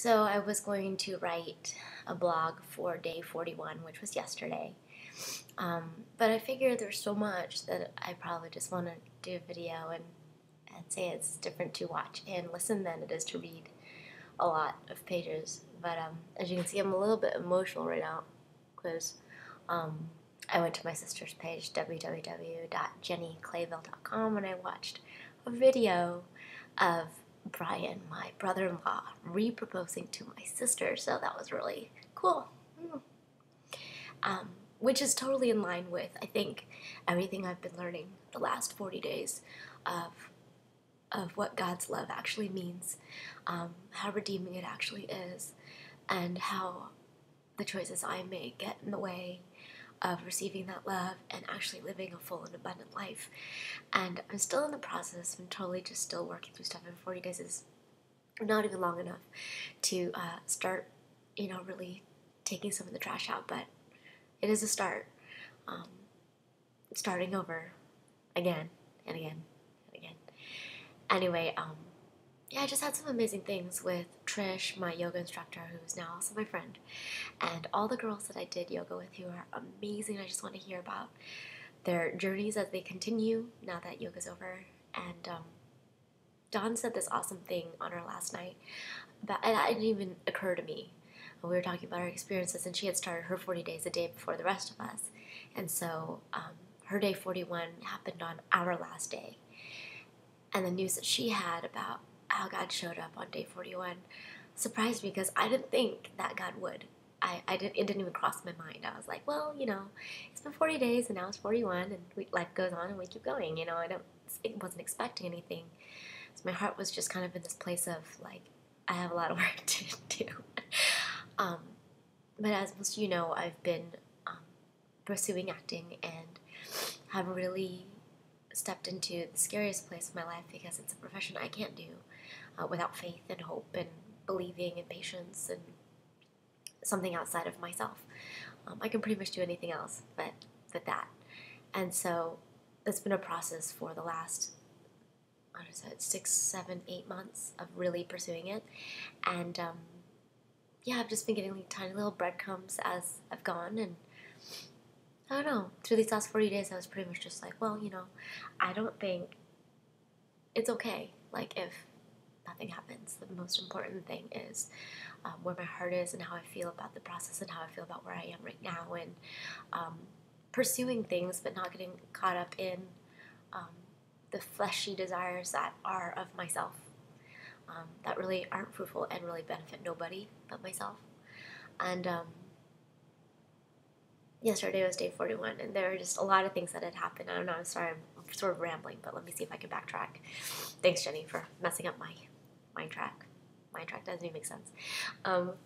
So I was going to write a blog for day 41, which was yesterday. But I figured there's so much that I probably just want to do a video and say it's different to watch and listen than it is to read a lot of pages. But as you can see, I'm a little bit emotional right now because I went to my sister's page, www.jennyclayville.com, and I watched a video of Brian, my brother-in-law, re-proposing to my sister, so that was really cool. Which is totally in line with, I think, everything I've been learning the last 40 days of what God's love actually means, how redeeming it actually is, and how the choices I make get in the way of receiving that love and actually living a full and abundant life. And I'm still in the process. I'm totally just still working through stuff, and 40 days is not even long enough to start, really taking some of the trash out, but it is a start. Starting over again and again and again. Anyway, I just had some amazing things with Trish, my yoga instructor, who is now also my friend, and all the girls that I did yoga with who are amazing. I just want to hear about their journeys as they continue now that yoga's over. And Dawn said this awesome thing on her last night, and that didn't even occur to me. We were talking about our experiences, and she had started her 40 days a day before the rest of us. And so her day 41 happened on our last day. And the news that she had about how God showed up on day 41 surprised me because I didn't think that God would. It didn't even cross my mind. I was like, well, it's been 40 days and now it's 41 and life goes on and we keep going. I wasn't expecting anything. So my heart was just kind of in this place of like, I have a lot of work to do. But as most of you know, I've been pursuing acting and have really stepped into the scariest place of my life because it's a profession I can't do without faith and hope and believing and patience and something outside of myself. I can pretty much do anything else but that. And so it's been a process for the last, 6, 7, 8 months of really pursuing it. And I've just been getting like tiny little breadcrumbs as I've gone, and I don't know, through these last 40 days I was pretty much just like, well, I don't think it's okay, like, if nothing happens. The most important thing is where my heart is and how I feel about the process and how I feel about where I am right now, and pursuing things but not getting caught up in the fleshy desires that are of myself, that really aren't fruitful and really benefit nobody but myself. And yesterday was day 41, and there were just a lot of things that had happened. I don't know, I'm sorry, I'm sort of rambling, but let me see if I can backtrack. Thanks, Jenny, for messing up my mind track. Mind track doesn't even make sense. Of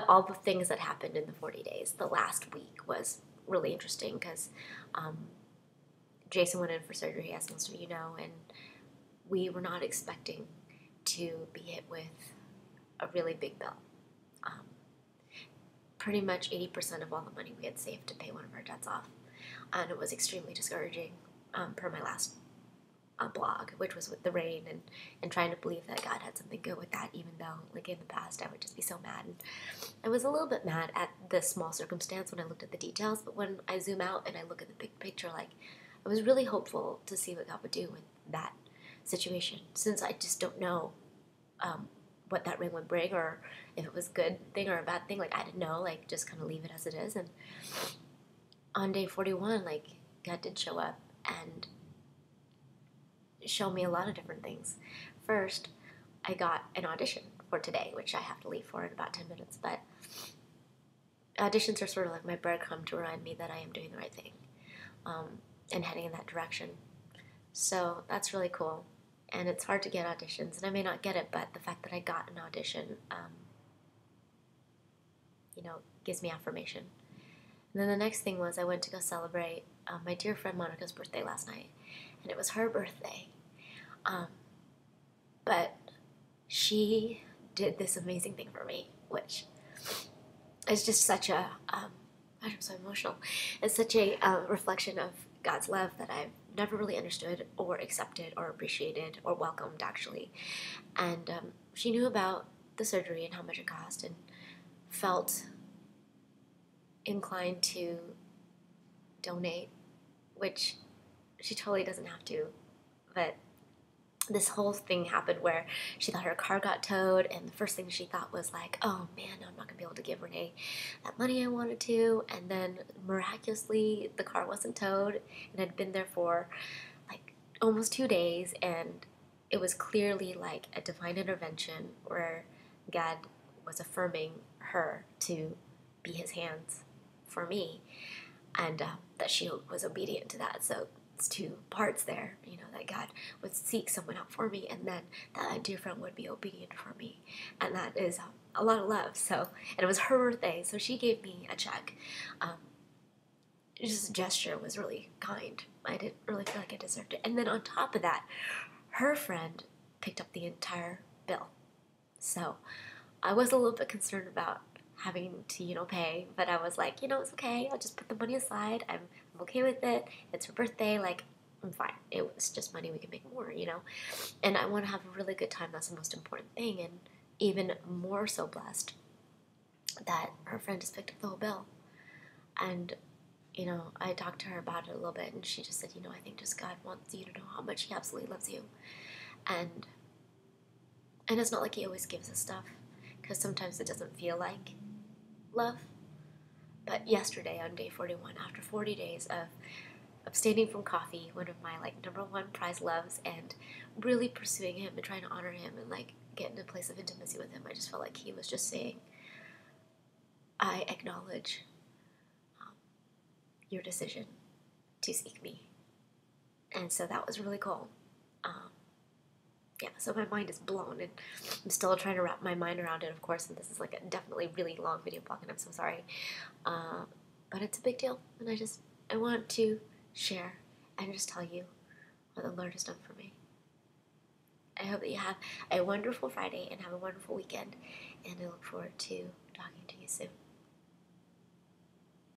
all the things that happened in the 40 days, the last week was really interesting because Jason went in for surgery, as most of you know, and we were not expecting to be hit with a really big bill. Pretty much 80% of all the money we had saved to pay one of our debts off. And it was extremely discouraging, per my last blog, which was with the rain and trying to believe that God had something good with that, even though, like, in the past, I would just be so mad. And I was a little bit mad at the small circumstance when I looked at the details, but when I zoom out and I look at the big picture, like, I was really hopeful to see what God would do with that situation, since I just don't know what that ring would bring, or if it was a good thing or a bad thing. Like, I didn't know, like, just kind of leave it as it is. And on day 41, like, God did show up and show me a lot of different things. First, I got an audition for today, which I have to leave for in about 10 minutes, but auditions are sort of like my breadcrumb to remind me that I am doing the right thing, and heading in that direction. So that's really cool. And it's hard to get auditions, and I may not get it, but the fact that I got an audition, gives me affirmation. And then the next thing was I went to go celebrate my dear friend Monica's birthday last night, and it was her birthday. But she did this amazing thing for me, which is just such a, I'm so emotional. It's such a reflection of God's love that I've never really understood or accepted or appreciated or welcomed, actually. And she knew about the surgery and how much it cost, and felt inclined to donate, which she totally doesn't have to. But this whole thing happened where she thought her car got towed, and the first thing she thought was like, oh man, I'm not gonna be able to give Renee that money I wanted to. And then miraculously the car wasn't towed and had been there for like almost 2 days, and it was clearly like a divine intervention where God was affirming her to be his hands for me, and that she was obedient to that. So it's two parts there, that God would seek someone out for me, and then that my dear friend would be obedient for me, and that is a lot of love. So, and it was her birthday, so she gave me a check. Just a gesture was really kind. I didn't really feel like I deserved it. And then on top of that, her friend picked up the entire bill. So I was a little bit concerned about having to, pay, but I was like, it's okay. I'll just put the money aside. I'm okay with it. It's her birthday. Like, I'm fine. It was just money. We can make more. And I want to have a really good time. That's the most important thing. And even more so blessed that her friend just picked up the whole bill. And, I talked to her about it a little bit, and she just said, I think just God wants you to know how much he absolutely loves you. And it's not like he always gives us stuff, because sometimes it doesn't feel like love. But yesterday on day 41, after 40 days of abstaining from coffee, one of my number one prize loves, and really pursuing him and trying to honor him and get in a place of intimacy with him, I just felt like he was just saying, I acknowledge your decision to seek me. And so that was really cool. Yeah, so my mind is blown, and I'm still trying to wrap my mind around it, of course, and this is a definitely really long video blog, and I'm so sorry. But it's a big deal, and I want to share and just tell you what the Lord has done for me. I hope that you have a wonderful Friday and have a wonderful weekend, and I look forward to talking to you soon.